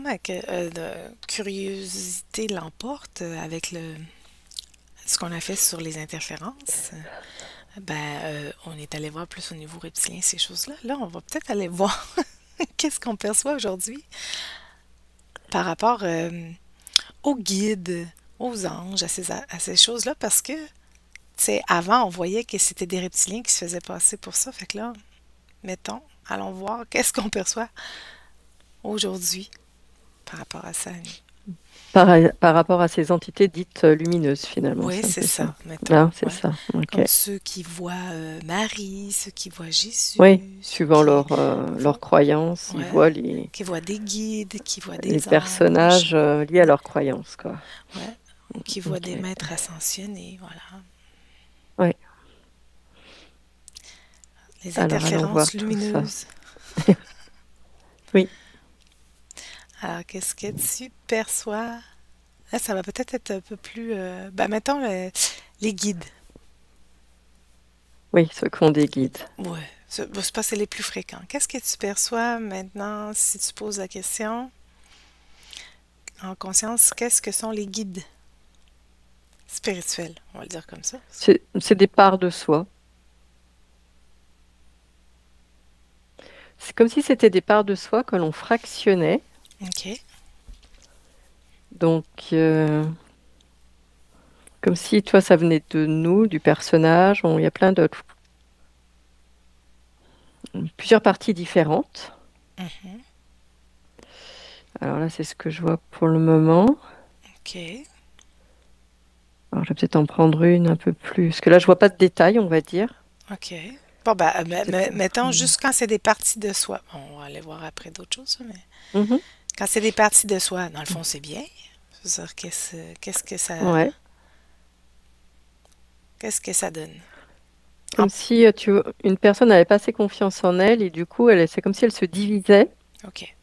ma curiosité l'emporte avec ce qu'on a fait sur les interférences. On est allé voir plus au niveau reptilien ces choses-là. Là, on va peut-être aller voir qu'est-ce qu'on perçoit aujourd'hui par rapport aux guides, aux anges, à ces choses-là, parce que, tu sais, avant, on voyait que c'était des reptiliens qui se faisaient passer pour ça. Fait que là, mettons, allons voir qu'est-ce qu'on perçoit aujourd'hui par rapport à ça. Par rapport à ces entités dites lumineuses, finalement, Oui, c'est un c'est peu ça. ça, mettons. Là, c'est Ouais. ça. Ok. Comme ceux qui voient Marie, ceux qui voient Oui, Jésus, ceux suivant qui leur voient, croyance, ils ouais, voient qui voient des guides, qui voient les des anges, personnages liés à des- leurs croyances, quoi. ouais, ou qui voient des Ok. maîtres ascensionnés, voilà. Oui. Les Alors, allons interférences voir tout ça. lumineuses. Oui, Alors, qu'est-ce que tu perçois? Là, ça va peut-être être un peu plus... mettons les guides. oui, ceux qui ont des guides. Ouais, c'est pas c'est les plus fréquents. Qu'est-ce que tu perçois maintenant si tu poses la question en conscience? Qu'est-ce que sont les guides spirituels? On va le dire comme ça. C'est des parts de soi. C'est comme si c'était des parts de soi que l'on fractionnait. OK. Donc, comme si, toi, ça venait de nous, du personnage. Il y a plusieurs parties différentes. Mhm. Alors là, c'est ce que je vois pour le moment. OK. Alors, je vais peut-être en prendre une un peu plus. Parce que là, je vois pas de détails, on va dire. OK. Bon, Peut-être en mettons prendre. juste quand c'est des parties de soi. Bon, on va aller voir après d'autres choses, mais Mhm. quand c'est des parties de soi, dans le fond, c'est bien. Je veux dire, Ouais. qu'est-ce que ça donne? En- Comme si une personne n'avait pas assez confiance en elle et du coup, c'est comme si elle se divisait OK.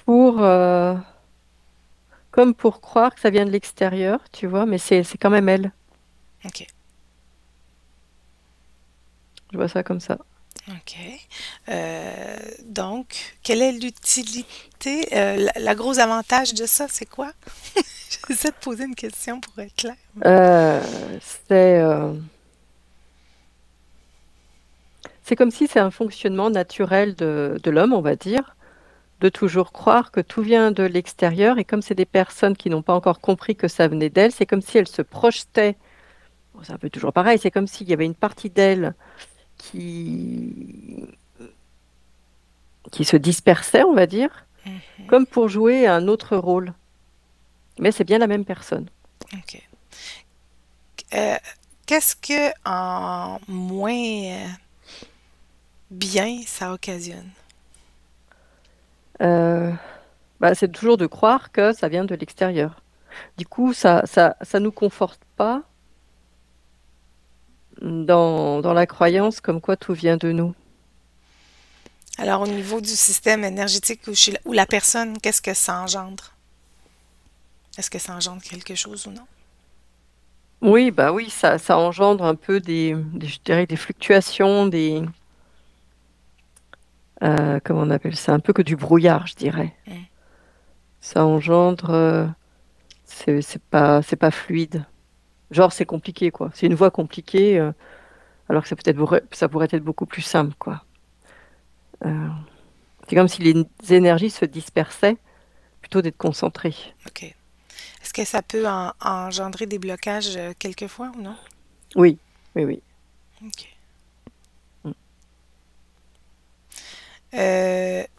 pour, comme pour croire que ça vient de l'extérieur, tu vois, mais c'est quand même elle. OK. Je vois ça comme ça. OK. Donc, quelle est l'utilité, la gros avantage de ça, c'est quoi? J'essaie de poser une question pour être clair. C'est c'est comme si c'est un fonctionnement naturel de l'homme, on va dire, de toujours croire que tout vient de l'extérieur. Et comme c'est des personnes qui n'ont pas encore compris que ça venait d'elles, c'est comme si elles se projetaient. Bon, c'est un peu toujours pareil, c'est comme s'il y avait une partie d'elles qui, qui se dispersait, on va dire, Mhm. comme pour jouer un autre rôle. Mais c'est bien la même personne. OK. Euh, qu'est-ce que en moins bien ça occasionne? Euh, c'est toujours de croire que ça vient de l'extérieur. Du coup, ça nous conforte pas dans la croyance comme quoi tout vient de nous. Alors, au niveau du système énergétique ou la personne, qu'est-ce que ça engendre? Est-ce que ça engendre quelque chose ou non? Oui, bah oui, ça engendre un peu je dirais des fluctuations, comment on appelle ça, un peu que du brouillard, je dirais. Hmm. Ça engendre, c'est pas fluide. Genre, c'est compliqué, quoi. C'est une voie compliquée, alors que ça pourrait être beaucoup plus simple, quoi. Euh, c'est comme si les énergies se dispersaient plutôt d'être concentrées. OK. Est-ce que ça peut engendrer des blocages quelquefois ou non? Oui, oui, oui. OK. Mm.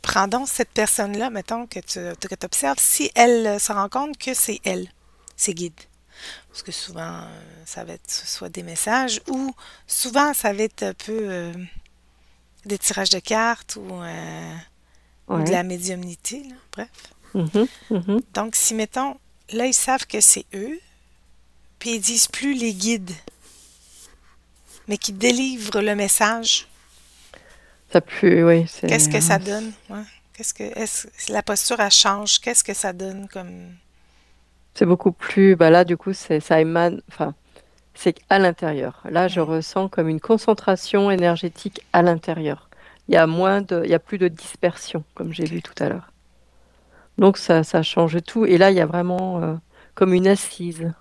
Prends donc cette personne-là, mettons, que tu observes, si elle se rend compte que c'est elle, c'est guide. Parce que souvent, ça va être soit des messages ou souvent, ça va être un peu des tirages de cartes ou de Ouais. la médiumnité, là, bref. Mhm, mhm. Donc, si, mettons, là, ils savent que c'est eux, puis ils disent plus les guides, mais qui délivrent le message, Ça pue, oui, qu'est-ce que ça donne? Ouais. Si la posture, elle change, qu'est-ce que ça donne comme... c'est beaucoup plus. Bah là, du coup, ça émane. Enfin, c'est à l'intérieur. Là, je Hmm. ressens comme une concentration énergétique à l'intérieur. Il y a plus de dispersion, comme j'ai OK. vu tout à l'heure. Donc ça change tout. Et là, il y a vraiment comme une assise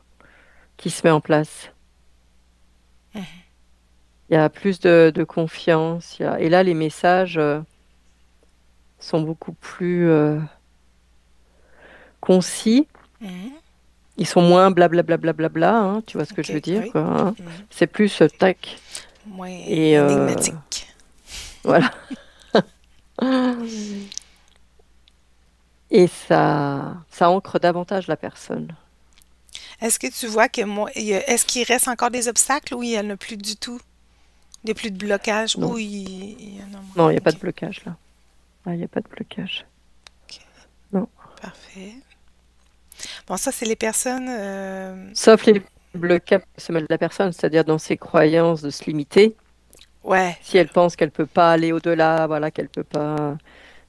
qui se met en place. Mhm. Il y a plus de confiance. Et là, les messages sont beaucoup plus concis. Mhm. Ils sont moins blablabla, hein, tu vois ce que je veux OK, dire, oui. quoi, hein. Mhm. C'est plus tac. Moins Et énigmatique. voilà. Et ça ancre davantage la personne. Est-ce que tu vois que moi, est-ce qu'il reste encore des obstacles ou il n'y en a plus du tout? Il n'y a plus de blocage ou Non, il y en a moins? non, il n'y a pas de OK, blocage là. Là, il n'y a pas de blocage. OK, Non. parfait. Bon, ça, c'est les personnes. Sauf les blocages personnels de la personne, c'est-à-dire dans ses croyances de se limiter. Ouais, Si elle pense qu'elle peut pas aller au-delà, voilà, qu'elle peut pas,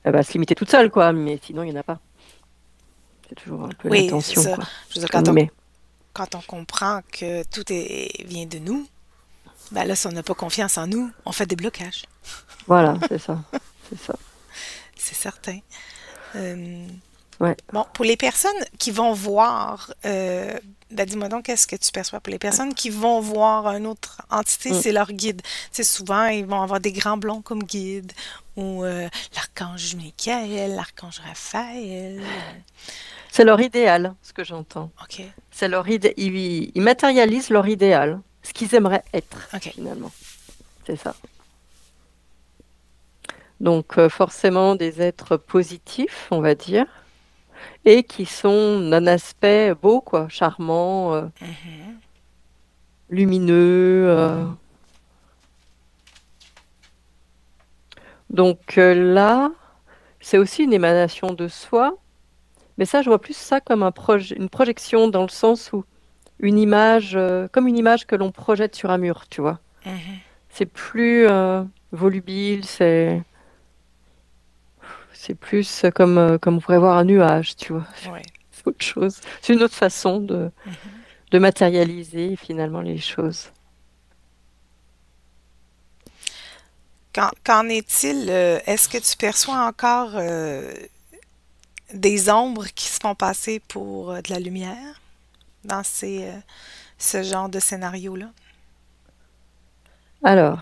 elle va se limiter toute seule, quoi. Mais sinon, il n'y en a pas. C'est toujours un peu oui, c'est l'intention, ça. quoi. Je veux dire, On y met. quand on comprend que vient de nous, ben là, si on n'a pas confiance en nous, on fait des blocages. Voilà, c'est ça. C'est ça. C'est certain. Euh, Ouais. bon, pour les personnes qui vont voir, ben dis-moi donc, qu'est-ce que tu perçois pour les personnes qui vont voir une autre entité, Mm. c'est leur guide. C'est souvent, ils vont avoir des grands blonds comme guide, ou l'archange Michael, l'archange Raphaël. C'est leur idéal, ce que j'entends. OK, C'est leur idée. Ils matérialisent leur idéal, ce qu'ils aimeraient être, OK. finalement. C'est ça. Donc, forcément, des êtres positifs, on va dire, et qui sont d'un aspect beau, quoi, charmant, Mhm. lumineux. Donc là, c'est aussi une émanation de soi, mais ça, je vois plus ça comme une projection dans le sens où une image, comme une image que l'on projette sur un mur, tu vois. Mhm. C'est plus volubile, c'est plus comme on pourrait voir un nuage, tu vois. Ouais. C'est autre chose. C'est une autre façon Mhm. de matérialiser finalement les choses. Qu'en est-il? Est-ce que tu perçois encore des ombres qui se font passer pour de la lumière dans ce genre de scénario-là? Alors,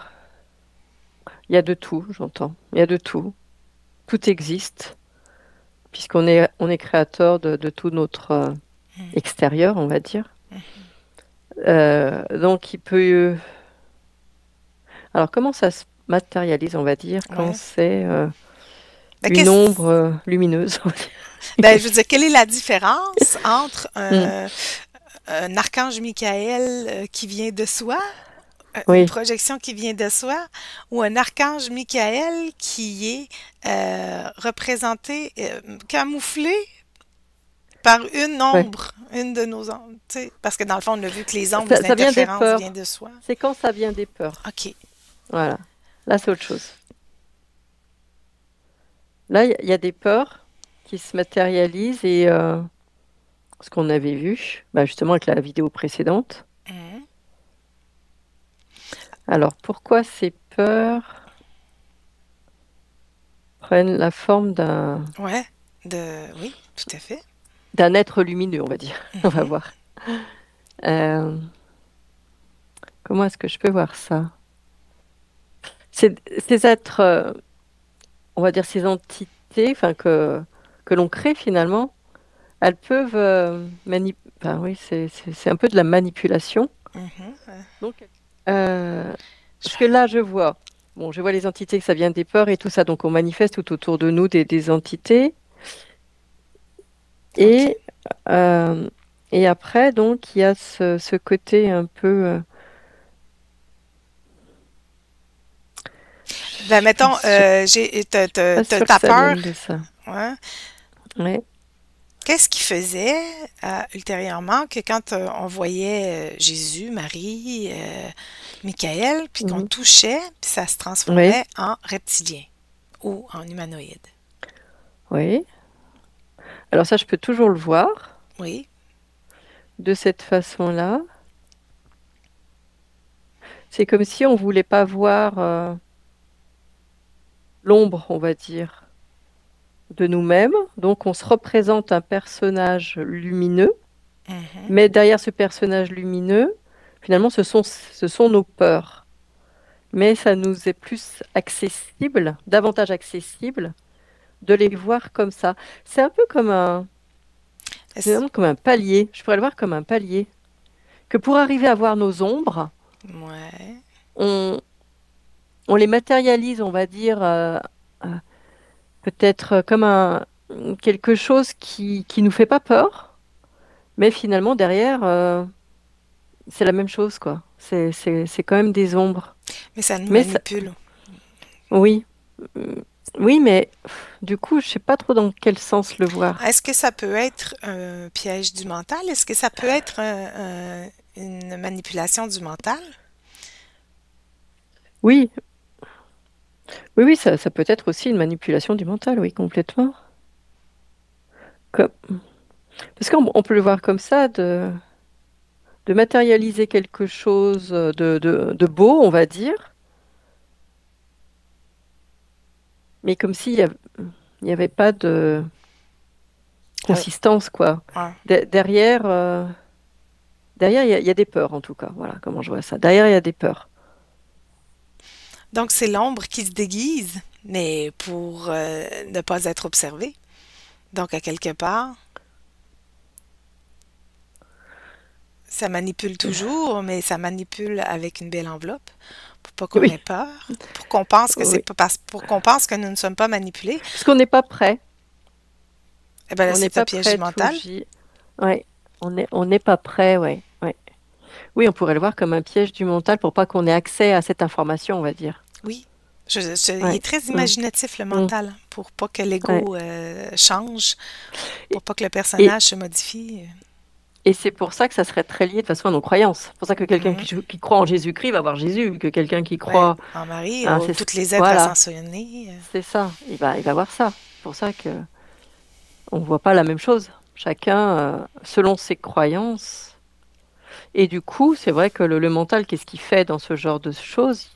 il y a de tout, j'entends. Il y a de tout. Tout existe, puisqu'on est créateur de tout notre extérieur, on va dire. Donc, il peut. Alors, comment ça se matérialise, on va dire, quand Ouais. c'est Ben, une ombre lumineuse, on va dire. ben, je veux dire, quelle est la différence entre Hmm. un archange Michael qui vient de soi, une Oui, projection qui vient de soi, ou un archange Michael qui est représenté, camouflé par une ouais. ombre, une de nos ombres, tu sais, parce que dans le fond, on a vu que les ombres, les Ça vient des interférences viennent peurs. de soi. C'est quand ça vient des peurs. OK. Voilà. Là, c'est autre chose. Là, il y a des peurs qui se matérialisent et ce qu'on avait vu, bah, justement avec la vidéo précédente. Mhm. Alors, pourquoi ces peurs prennent la forme Ouais, oui, tout à fait. d'un être lumineux, on va dire. On va Mhm. voir. Euh, comment est-ce que je peux voir ça? Ces êtres, on va dire ces entités, enfin que l'on crée finalement, elles peuvent enfin, oui, c'est un peu de la manipulation. Mhm. Donc, Je parce que là, je vois les entités que ça vient des peurs et tout ça, donc on manifeste tout autour de nous des entités. OK. Et, euh, et après, donc, il y a ce côté un peu, Ben, mettons, je suis pas t'as sûre que ta ça peur. vienne de ça. Ouais. Ouais. Qu'est-ce qui faisait ultérieurement que quand on voyait Jésus, Marie, Michael, puis qu'on Mhm. touchait, puis ça se Oui, transformait en reptilien ou en humanoïde? oui. Alors ça, je peux toujours le voir Oui. de cette façon-là. C'est comme si on voulait pas voir l'ombre, on va dire, de nous-mêmes. Donc, on se représente un personnage lumineux, Mhm. mais derrière ce personnage lumineux, finalement, ce sont nos peurs. Mais ça nous est plus accessible, davantage accessible, de les voir comme ça. C'est un peu Est-ce- finalement comme un palier. Je pourrais le voir comme un palier. Que pour arriver à voir nos ombres, Ouais. on, on les matérialise, on va dire, euh, peut-être comme quelque chose qui nous fait pas peur, mais finalement derrière, c'est la même chose, quoi. C'est quand même des ombres. Mais ça nous Mais ça- manipule. oui, Mm, oui, mais du coup, je sais pas trop dans quel sens le voir. Est-ce que ça peut être un piège du mental? Est-ce que ça peut être une manipulation du mental? Oui, oui, oui, ça peut être aussi une manipulation du mental, oui, complètement. Comme- Parce qu'on peut le voir comme ça, de matérialiser quelque chose de beau, on va dire, mais comme il y avait pas de Euh, consistance, quoi. ouais. Derrière, derrière, il y a des peurs, en tout cas. Voilà comment je vois ça. Derrière, il y a des peurs. Donc, c'est l'ombre qui se déguise, mais pour ne pas être observé. Donc, à quelque part, ça manipule toujours, mais ça manipule avec une belle enveloppe pour pas qu'on ait Oui, peur, pour qu'on pense que c'est oui. pas pour qu'on pense que nous ne sommes pas manipulés. Parce qu'on n'est pas prêt. Eh ben là, On n'est c'est un pas piège du prêt tout mental. agi. Ouais, on n'est pas prêt, ouais, ouais. Oui, on pourrait le voir comme un piège du mental pour pas qu'on ait accès à cette information, on va dire. Oui. Il Ouais. est très Mm, imaginatif, le mm, mental, pour pas que ouais. l'ego change, pour pas que le Et, personnage se modifie. et c'est pour ça que ça serait très lié de toute façon à nos croyances. C'est pour ça que quelqu'un Mhm. qui croit en Jésus-Christ va voir Jésus, que quelqu'un qui Ouais, croit, en Marie, hein, toutes les êtres voilà, ascensionnés. c'est ça. Il va voir ça. C'est pour ça que on voit pas la même chose. Chacun, selon ses croyances. Et du coup, c'est vrai que le mental, qu'est-ce qu'il fait dans ce genre de choses?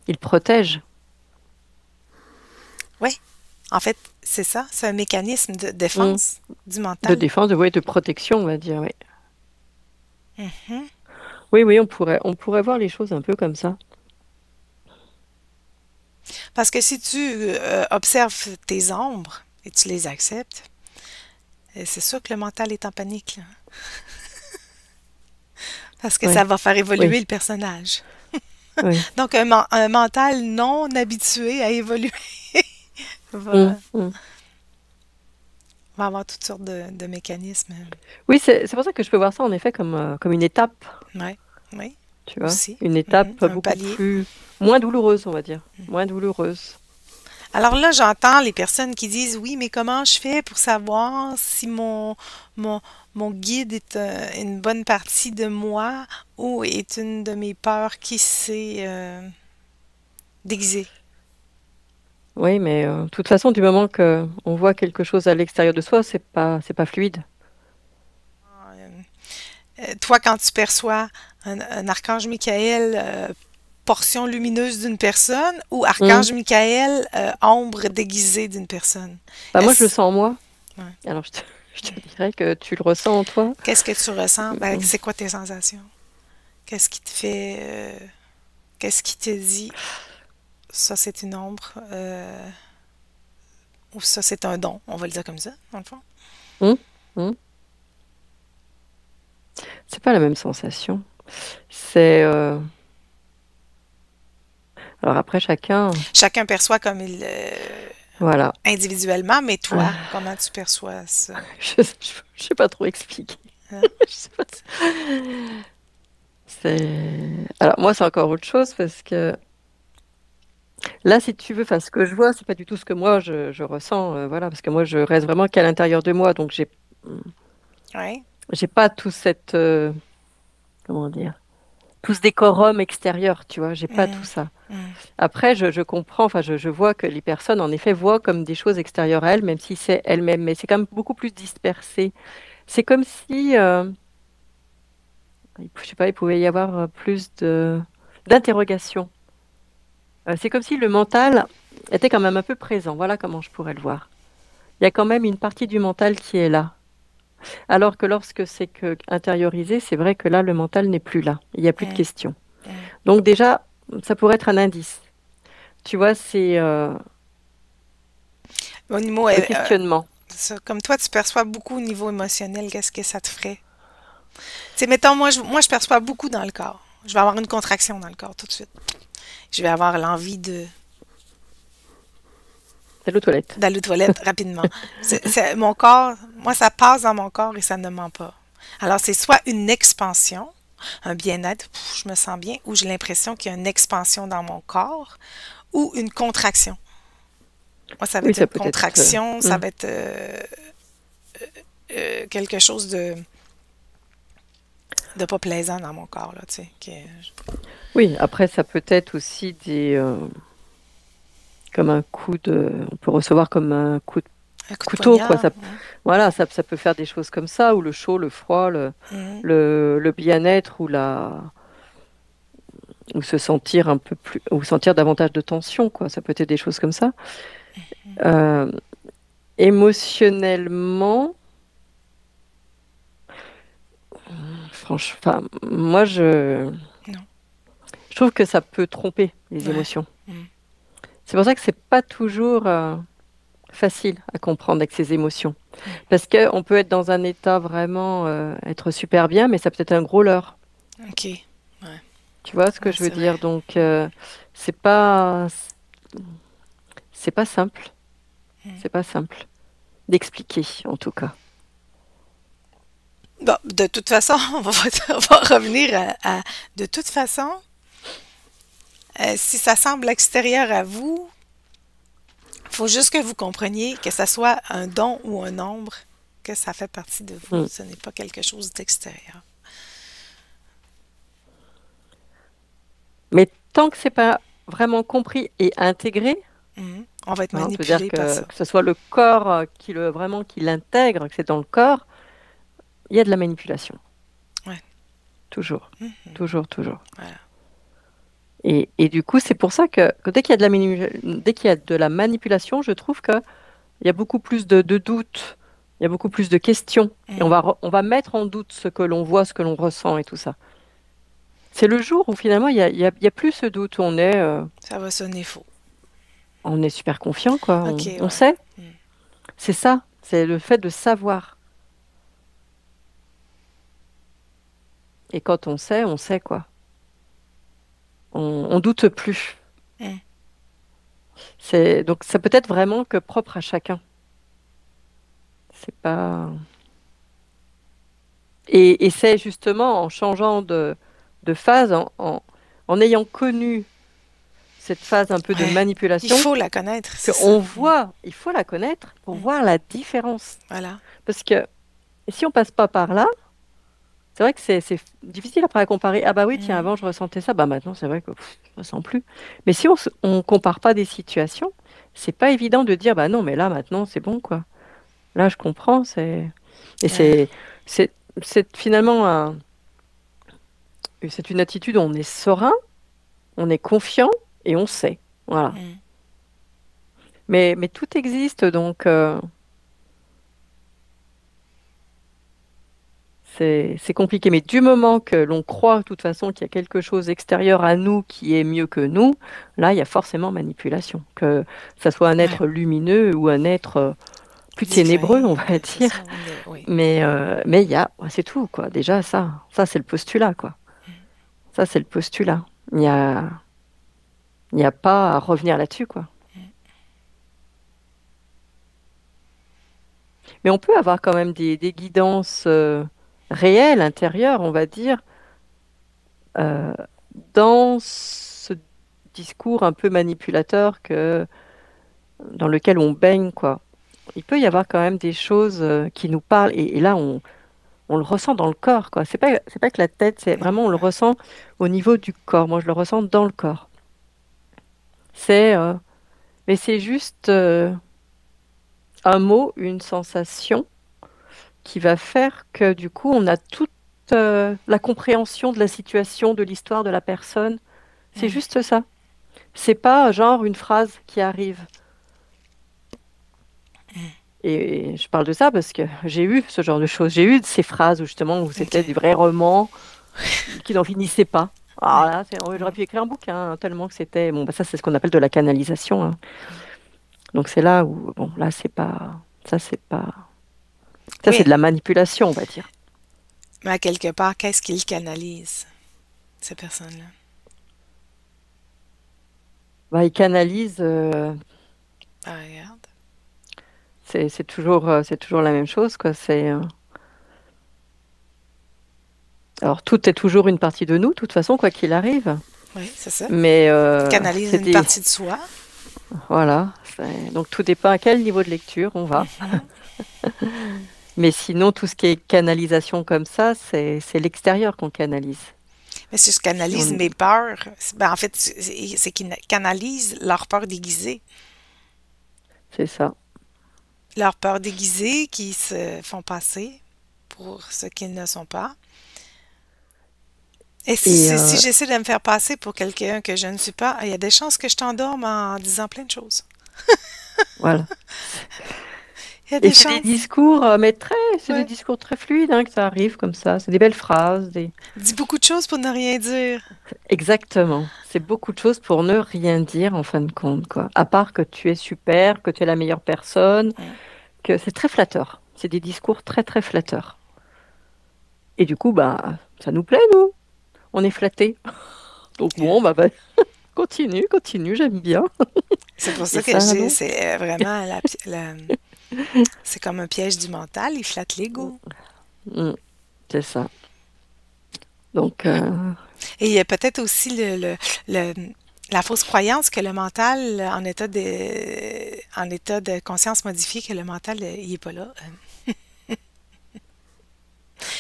Il protège, Ouais, en fait, c'est ça, c'est un mécanisme de mm, défense du de mental. défense, ouais, de protection, on va dire. Oui, Mhm. oui, oui, on pourrait voir les choses un peu comme ça. Parce que si tu observes tes ombres et tu les acceptes, c'est sûr que le mental est en panique, là. Parce que ça Oui, va faire oui, évoluer le personnage. oui. Donc, un mental non habitué à évoluer Mm, va, mm. va avoir toutes sortes de mécanismes. Oui, c'est pour ça que je peux voir ça en effet comme une étape, Ouais, oui, tu vois, aussi. une Mhm. étape Un beaucoup palier. plus moins douloureuse, on va dire, moins douloureuse. Alors là, j'entends les personnes qui disent, oui, mais comment je fais pour savoir si mon, mon guide est une bonne partie de moi ou est une de mes peurs qui s'est déguisée? Oui, mais de toute façon, du moment que on voit quelque chose à l'extérieur de soi, c'est pas fluide. Toi, quand tu perçois un archange Michael, portion lumineuse d'une personne ou Mm. archange Michael, ombre déguisée d'une personne? Bah, moi, je le Est-ce, sens en moi. ouais. Alors, je te dirais que tu le ressens en toi. Qu'est-ce que tu ressens? Ben, Mm. c'est quoi tes sensations? Qu'est-ce qui te fait, qu'est-ce qui te dit, ça c'est une ombre, ou ça c'est un don, on va le dire comme ça, dans le fond. Mm. Mm. C'est pas la même sensation. C'est alors après chacun, Chacun perçoit comme voilà. individuellement, mais toi, Ah, comment tu perçois ça? je sais pas trop expliquer. Hein? Je sais pas. Alors moi c'est encore autre chose parce que là si tu veux, enfin ce que je vois c'est pas du tout ce que moi je ressens, voilà parce que moi je reste vraiment qu'à l'intérieur de moi donc Ouais. j'ai pas tout cette comment dire tout ce décorum extérieur, tu vois, j'ai pas tout Mm, ça. mm. Après, je comprends, enfin, je vois que les personnes, en effet, voient comme des choses extérieures à elles, même si c'est elles-mêmes, mais c'est quand même beaucoup plus dispersé. C'est comme si, je sais pas, il pouvait y avoir plus de d'interrogations. C'est comme si le mental était quand même un peu présent. Voilà comment je pourrais le voir. il y a quand même une partie du mental qui est là. Alors que lorsque c'est que intériorisé, c'est vrai que là, le mental n'est plus là. Il n'y a plus de Hum, questions. hum. Donc déjà, ça pourrait être un indice. Tu vois, c'est Au niveau, le questionnement. comme toi, tu perçois beaucoup au niveau émotionnel, qu'est-ce que ça te ferait? Tu sais, mettons, moi, je perçois beaucoup dans le corps. Je vais avoir une contraction dans le corps tout de suite. Je vais avoir l'envie C'est aux toilettes. d'aller aux toilettes rapidement. Mon corps, moi, ça passe dans mon corps et ça ne ment pas. Alors, c'est soit une expansion, un bien-être, je me sens bien, ou j'ai l'impression qu'il y a une expansion dans mon corps, ou une contraction. Moi, ça va Oui, être ça une peut être. contraction, ça va être quelque chose de pas plaisant dans mon corps, là, tu sais. Oui, après, ça peut être aussi comme un coup de. On peut recevoir comme un coup de Un coup de couteau, quoi. poignard. Voilà, ça peut faire des choses comme ça, ou le chaud, le froid, Mhm. le bien-être, ou se sentir un peu plus, ou sentir davantage de tension, quoi. Ça peut être des choses comme ça. Euh, émotionnellement, franchement, enfin, moi, Non. je trouve que ça peut tromper les Ouais. émotions. Mhm. C'est pour ça que c'est pas toujours facile à comprendre avec ces émotions. Parce qu'on peut être dans un état vraiment, être super bien, mais ça peut être un gros leurre. OK. Ouais. Tu vois ce que Ouais, je veux c'est vrai. dire? Donc, c'est pas, c'est pas simple. C'est pas simple d'expliquer, en tout cas. Bon, de toute façon, on va revenir de toute façon, si ça semble extérieur à vous, il faut juste que vous compreniez que ça soit un don ou un ombre, que ça fait partie de vous. Mm. Ce n'est pas quelque chose d'extérieur. Mais tant que c'est pas vraiment compris et intégré, Mhm. On va être hein, on peut dire manipulé par ça. que ce soit le corps vraiment qui l'intègre, que c'est dans le corps, il y a de la manipulation. Ouais. Toujours. Mhm. Toujours, toujours. Voilà. Et du coup, c'est pour ça que dès qu'il y a dès qu'il y a de la manipulation, je trouve qu'il y a beaucoup plus de doutes, il y a beaucoup plus de questions. Et Mhm. on va mettre en doute ce que l'on voit, ce que l'on ressent et tout ça. C'est le jour où finalement, il y a plus ce doute, où Ça va sonner faux. on est super confiant, quoi. OK, On ouais. sait. Mhm. C'est ça. C'est le fait de savoir. Et quand on sait, quoi. On doute plus. Mhm. Donc ça peut être vraiment que propre à chacun. C'est pas. Et c'est justement en changeant de phase, en ayant connu cette phase un peu de Ouais. Il manipulation, faut la connaître, c'est ça. qu'on Mhm. voit, il faut la connaître pour Mhm. voir la différence. Voilà. Parce que si on passe pas par là, c'est vrai que c'est difficile après à comparer. Ah bah oui, tiens, Mhm. avant je ressentais ça, bah maintenant c'est vrai que je ressens plus. Mais si on compare pas des situations, c'est pas évident de dire bah non, mais là maintenant c'est bon quoi. Là je comprends, et Ouais. c'est c'est finalement c'est une attitude où on est serein, on est confiant et on sait. Voilà. Mhm. Mais tout existe, donc c'est compliqué. Mais du moment que l'on croit, de toute façon, qu'il y a quelque chose extérieur à nous qui est mieux que nous, là, il y a forcément manipulation. Que ça soit un Ouais. être lumineux ou un être plus ténébreux, on Divin, va ouais, c'est dire. ça. Oui. Mais il y a, c'est tout, quoi. Déjà, ça c'est le postulat, quoi. Ça, c'est le postulat. Il y a, il n'y a pas à revenir là-dessus, quoi. Mais on peut avoir quand même des guidances réelles, intérieures, on va dire, euh, dans ce discours un peu manipulateur dans lequel on baigne, quoi. Il peut y avoir quand même des choses qui nous parlent, et là, on le ressent dans le corps, quoi. C'est pas que la tête, c'est Non, vraiment, on le ouais. ressent au niveau du corps. Moi, je le ressens dans le corps. C'est, mais c'est juste un mot, une sensation qui va faire que du coup, on a toute la compréhension de la situation, de l'histoire de la personne. C'est Mhm. juste ça. C'est pas genre une phrase qui arrive. Et je parle de ça parce que j'ai eu ce genre de choses. J'ai eu ces phrases où justement où OK. c'était des vrais romans qui n'en finissaient pas. Alors Ouais. là, Mm. j'aurais pu écrire un bouquin tellement que c'était. Bon, bah, ça, c'est ce qu'on appelle de la canalisation, hein. Donc c'est là où, bon, là, c'est pas. C'est pas. Ça, c'est Oui, de la manipulation, on va dire. mais à quelque part, qu'est-ce qu'il canalise, ces personnes-là? Bah, ils canalisent. Ah, regarde. C'est toujours la même chose, quoi. Alors, tout est toujours une partie de nous, de toute façon, quoi qu'il arrive. Oui, c'est ça. Mais Canalise c'est une des. partie de soi. Voilà. Donc, tout dépend à quel niveau de lecture on va. Mhm. Mais sinon, tout ce qui est canalisation comme ça, c'est l'extérieur qu'on canalise. Mais si je Si canalise on... mes peurs, ben en fait, c'est qu'ils canalisent leurs peurs déguisées. C'est ça. Leurs peurs déguisées qui se font passer pour ce qu'ils ne sont pas. Et Et si j'essaie de me faire passer pour quelqu'un que je ne suis pas, il y a des chances que je t'endorme en disant plein de choses. voilà. Il y a Et des c'est des chances. discours, c'est des Ouais. discours très fluides hein, que ça arrive comme ça. C'est des belles phrases. Dis beaucoup de choses pour ne rien dire. Exactement. C'est beaucoup de choses pour ne rien dire en fin de compte, quoi. À part que tu es super, que tu es la meilleure personne, Mm. que c'est très flatteur. C'est des discours très très flatteurs. Et du coup, bah, ça nous plaît, nous. On est flattés. Donc bon, bah, continue, continue, j'aime bien. C'est pour Et ça que ça, j'ai, non? c'est vraiment c'est comme un piège du mental, il flatte l'ego. Mm, c'est ça. Donc, Et il y a peut-être aussi la fausse croyance que le mental, en état de conscience modifiée, que le mental, il est pas là.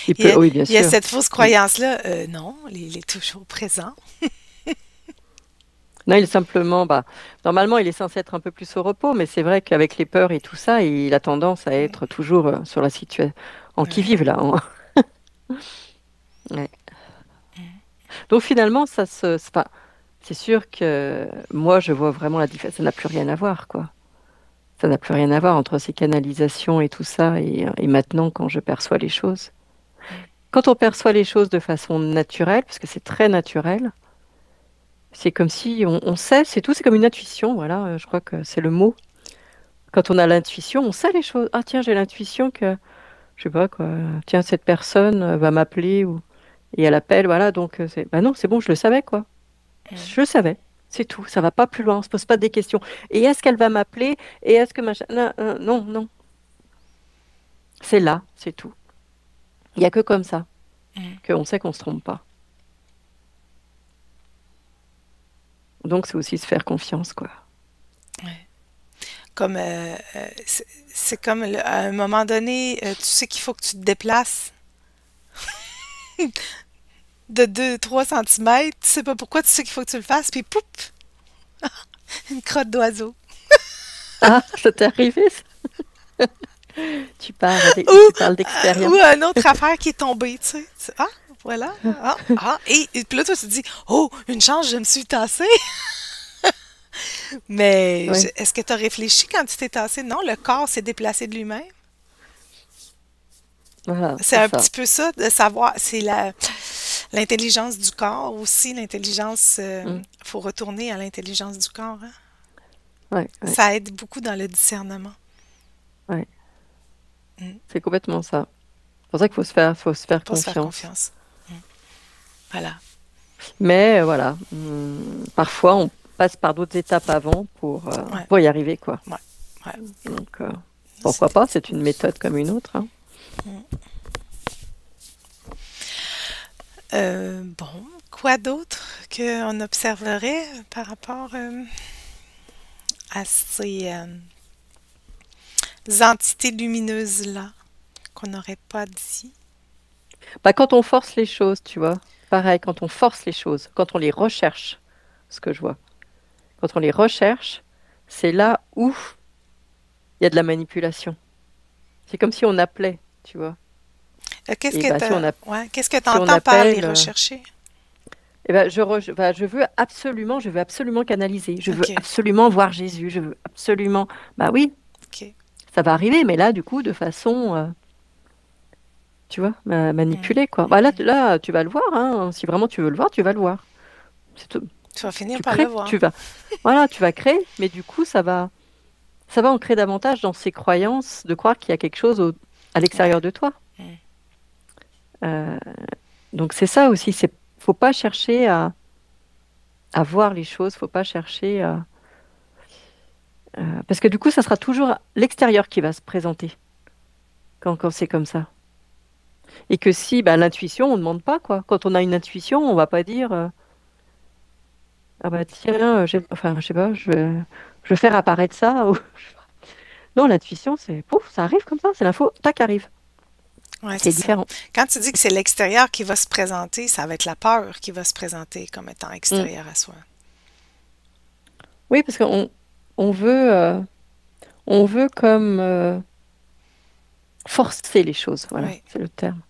il peut, oui, bien Il y a sûr. cette fausse Il- croyance-là. Non, il est toujours présent. Non, il est simplement, bah, normalement, il est censé être un peu plus au repos, mais c'est vrai qu'avec les peurs et tout ça, il a tendance à être toujours sur la situation, en Ouais. qui-vive, là, hein. Ouais. Donc finalement, enfin, c'est sûr que moi, je vois vraiment la différence. Ça n'a plus rien à voir, quoi. Ça n'a plus rien à voir entre ces canalisations et tout ça et maintenant quand je perçois les choses. Quand on perçoit les choses de façon naturelle, parce que c'est très naturel, c'est comme si on sait, c'est tout, c'est comme une intuition, voilà, je crois que c'est le mot. Quand on a l'intuition, on sait les choses. Ah tiens, j'ai l'intuition que, je sais pas quoi, tiens, cette personne va m'appeler et elle appelle, voilà, donc bah non, c'est bon, je le savais, quoi. Mm. Je le savais. C'est tout, ça va pas plus loin, on se pose pas des questions. Et est-ce qu'elle va m'appeler? Et est-ce que machin... Non, non, non. C'est là, c'est tout. Il y a que comme ça Mm. qu'on sait qu'on se trompe pas. Donc c'est aussi se faire confiance, quoi. Ouais. Comme c'est comme à un moment donné, tu sais qu'il faut que tu te déplaces de 2 3 centimètres, tu sais pas pourquoi, tu sais qu'il faut que tu le fasses, puis poup, une crotte d'oiseau. Ah, ça t'est arrivé, ça? Tu parles Ou d'expérience. une autre affaire qui est tombée, tu sais. Ah, voilà. Ah, ah. Et puis là, toi, tu te dis, oh, une chance, je me suis tassée. Mais Oui, est-ce que tu as réfléchi quand tu t'es tassé? Non, le corps s'est déplacé de lui-même. voilà, C'est c'est un ça. petit peu ça de savoir, c'est l'intelligence du corps aussi, l'intelligence, Mm. faut retourner à l'intelligence du corps, hein. Ouais, ouais, Ça aide beaucoup dans le discernement. ouais. Mm. C'est complètement ça. C'est pour ça qu'il faut se faire Pour se faire confiance. confiance. Mm. Voilà. Mais voilà, parfois on passe par d'autres étapes avant Ouais, pour y arriver, quoi. ouais, ouais. Donc C'est- pourquoi pas, c'est une méthode comme une autre, hein. Bon, quoi d'autre qu'on observerait par rapport à ces entités lumineuses-là qu'on n'aurait pas dit? Bah, quand on force les choses, tu vois, pareil, quand on force les choses, quand on les recherche, ce que je vois, quand on les recherche, c'est là où il y a de la manipulation. C'est comme si on appelait, tu vois. Et bah, Ouais, qu'est-ce que si on t'entends par les appelle, rechercher? eh ben, je veux absolument canaliser, je veux OK, absolument voir Jésus, je veux absolument, bah oui, OK. Ça va arriver, mais là, du coup, de façon, tu vois, Mm, manipulée, quoi. Bah, mhm. là, tu vas le voir, hein. Si vraiment tu veux le voir, tu vas le voir. C'est tout. Tu vas finir Tu par le crées, voir. tu vas, voilà, tu vas créer, mais du coup, ça va ancrer davantage dans ses croyances de croire qu'il y a quelque chose à Ouais. l'extérieur de toi. Mm. Euh, donc c'est ça aussi, faut pas chercher à voir les choses, faut pas chercher parce que du coup, ça sera toujours l'extérieur qui va se présenter quand c'est comme ça. Et que si, ben, l'intuition, on ne demande pas, quoi. Quand on a une intuition, on va pas dire, ah bah tiens, enfin, je sais pas, je vais faire apparaître ça. Non, l'intuition, c'est, pouf, ça arrive comme ça, c'est l'info, tac, arrive. Ouais, c'est C'est ça. différent. Quand tu dis que c'est l'extérieur qui va se présenter, ça va être la peur qui va se présenter comme étant Mm. extérieure à soi. Oui, parce on veut, euh, on veut comme forcer les choses, voilà, Oui. c'est le terme.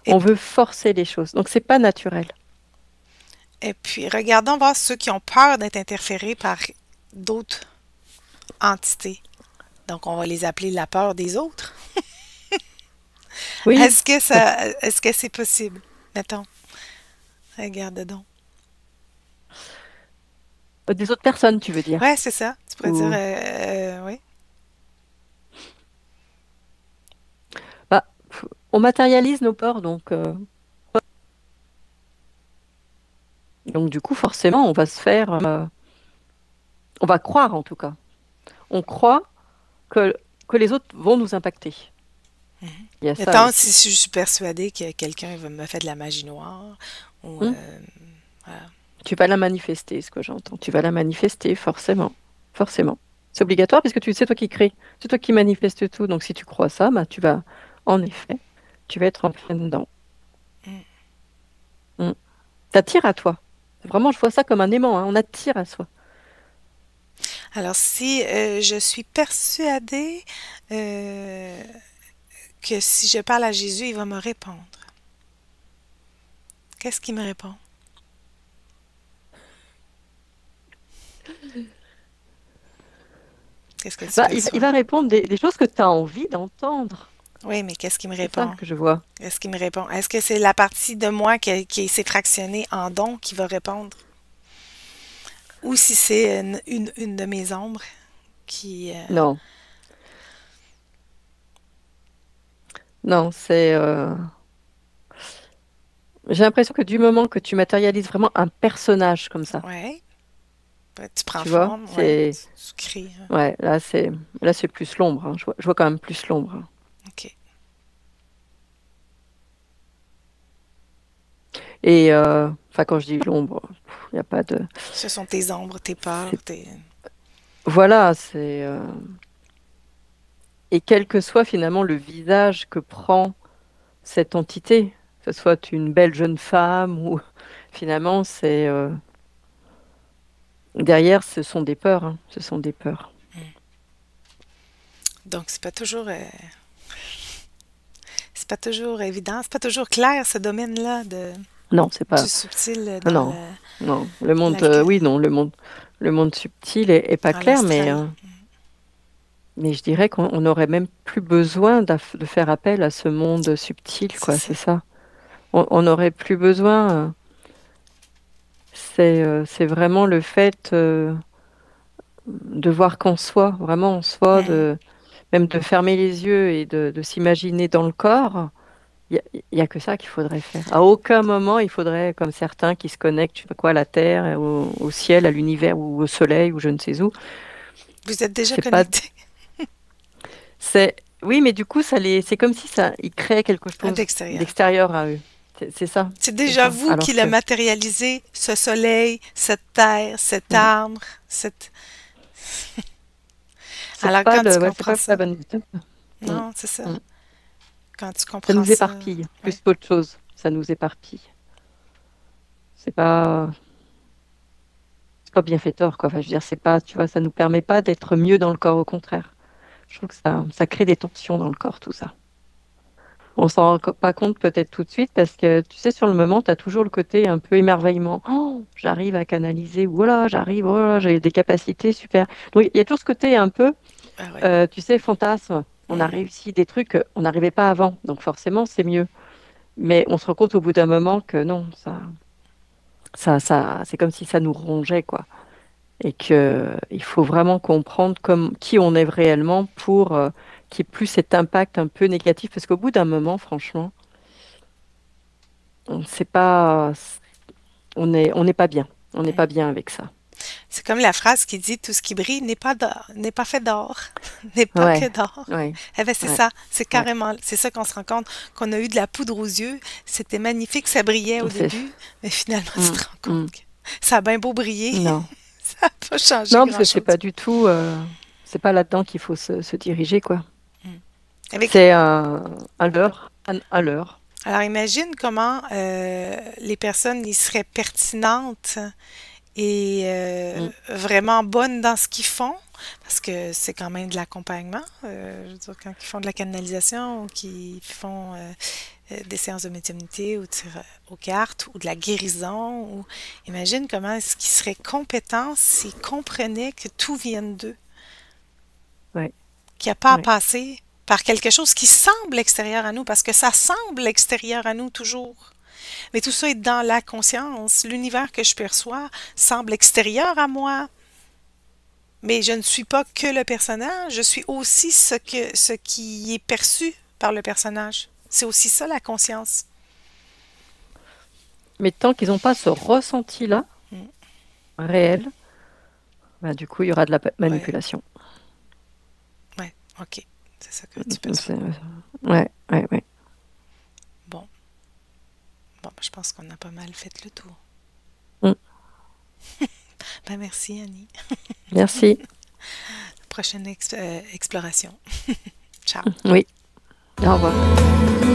Et, On veut forcer les choses, donc c'est pas naturel. et puis, regardons voir ceux qui ont peur d'être interférés par d'autres entités. Donc, on va les appeler la peur des autres. Oui, Est-ce que c'est possible? Mettons, regarde donc. des autres personnes, tu veux dire. Ouais, c'est ça. Tu pourrais dire, Ou, oui. bah, on matérialise nos peurs, donc du coup, forcément, on va se faire, on va croire en tout cas. On croit que, que les autres vont nous impacter. Il y a ça Mettons, si aussi. je suis persuadée que quelqu'un va me faire de la magie noire, ou, Hmm. voilà. Tu vas la manifester, ce que j'entends. Tu vas la manifester, forcément. Forcément. C'est obligatoire parce que c'est toi qui crée. C'est toi qui manifeste tout. Donc si tu crois ça, bah, tu vas, en effet, tu vas être en plein dedans. Mm. Hmm. T'attires à toi. Vraiment, je vois ça comme un aimant, hein. On attire à soi. Alors, si je suis persuadée euh, que si je parle à Jésus, il va me répondre, qu'est-ce qu'il me répond? Qu'est-ce que tu Bah, il perçois? va répondre des choses que tu as envie d'entendre. Oui, mais qu'est-ce qu'il me C'est ça répond? que je vois. Qu'est-ce qu'il me répond? Est-ce que c'est la partie de moi qui s'est fractionnée en dons qui va répondre? Ou si c'est une de mes ombres qui... Non, non, c'est. J'ai l'impression que du moment que tu matérialises vraiment un personnage comme ça, ouais, ben, tu prends tu vois, forme, ouais, c'est. tu crées. Ouais, là, c'est plus l'ombre, hein. Je vois quand même plus l'ombre, hein. OK. Et enfin, quand je dis l'ombre, il n'y a pas de. Ce sont tes ombres, tes peurs, c'est- tes... Voilà, c'est. Et quel que soit finalement le visage que prend cette entité, que ce soit une belle jeune femme ou finalement, c'est. Derrière, ce sont des peurs, hein. Ce sont des peurs. Donc, c'est pas toujours évident, c'est pas toujours clair ce domaine-là Non, c'est du pas. subtil dans Non, non. Le monde, la- oui, non, le monde subtil est pas dans clair, l'astral. mais je dirais qu'on n'aurait même plus besoin de faire appel à ce monde subtil, C'est quoi. ça. C'est ça. On n'aurait plus besoin. C'est vraiment le fait de voir qu'en soi, vraiment en soi, Mhm. même de fermer les yeux et de s'imaginer dans le corps. Il y a que ça qu'il faudrait faire. À aucun moment, il faudrait, comme certains qui se connectent, je sais pas quoi, à la Terre, au ciel, à l'univers ou au soleil ou je ne sais où. Vous êtes déjà C'est pas, connecté oui, mais du coup, c'est comme si ça, ils créaient quelque à chose l'extérieur. d'extérieur à eux. C'est ça, C'est c'est déjà ça. vous qui Alors le que matérialisez, ce soleil, cette terre, cet mm, arbre, cette... c'est Alors pas quand tu ouais, c'est comprends pas la ça, bonne méthode. Mm, non, c'est ça. mm. Quand tu Ça comprends nous ça, éparpille ouais. plus qu'autre chose. Ça nous éparpille. C'est pas, c'est pas bien fait tort, quoi. Enfin, je veux dire, c'est pas, tu vois, ça nous permet pas d'être mieux dans le corps. Au contraire, je trouve que ça crée des tensions dans le corps, tout ça. On s'en rend pas compte peut-être tout de suite parce que tu sais, sur le moment, tu as toujours le côté un peu émerveillement. Oh, j'arrive à canaliser. Voilà, j'ai des capacités super. Donc, il y a toujours ce côté un peu, Ah ouais. tu sais, fantasme. On a réussi des trucs qu'on n'arrivait pas avant. Donc forcément, c'est mieux. Mais on se rend compte au bout d'un moment que non, c'est comme si ça nous rongeait, quoi. Et que il faut vraiment comprendre comme qui on est réellement pour qu'il n'y ait plus cet impact un peu négatif. Parce qu'au bout d'un moment, franchement, on sait pas, on n'est pas bien. On n'est pas bien avec ça. C'est comme la phrase qui dit tout ce qui brille n'est pas d'or, n'est pas fait d'or, n'est pas que Ouais, d'or. ouais, Eh ben c'est ouais, ça, c'est ouais. carrément, c'est ça qu'on se rend compte, qu'on a eu de la poudre aux yeux, c'était magnifique, ça brillait au C'est, début, mais finalement tu te mm, rends compte mm. que ça a bien beau briller, Non, ça n'a pas changé non, parce que c'est grand-chose. pas du tout, c'est pas là-dedans qu'il faut se diriger, quoi. Mm. Avec, C'est un leurre, un leurre. alors imagine comment les personnes y seraient pertinentes et Mm. vraiment bonnes dans ce qu'ils font, parce que c'est quand même de l'accompagnement. Je veux dire, quand ils font de la canalisation ou qu'ils font des séances de médiumnité ou tir aux cartes ou de la guérison, ou imagine comment est-ce qu'ils seraient compétents s'ils comprenaient que tout vient d'eux, Ouais, qu'il n'y a pas à ouais. passer par quelque chose qui semble extérieur à nous, parce que ça semble extérieur à nous toujours. Mais tout ça est dans la conscience. L'univers que je perçois semble extérieur à moi, mais je ne suis pas que le personnage, je suis aussi ce qui est perçu par le personnage. C'est aussi ça la conscience. Mais tant qu'ils n'ont pas ce ressenti-là, Mm. réel, bah, du coup, il y aura de la Ouais, manipulation. ouais, ok. C'est ça que tu perçois. C'est- Ouais, ouais, ouais. Bon, bon, je pense qu'on a pas mal fait le tour. Mm. Ben merci Annie. Merci. Prochaine exploration. Ciao. Oui, au revoir.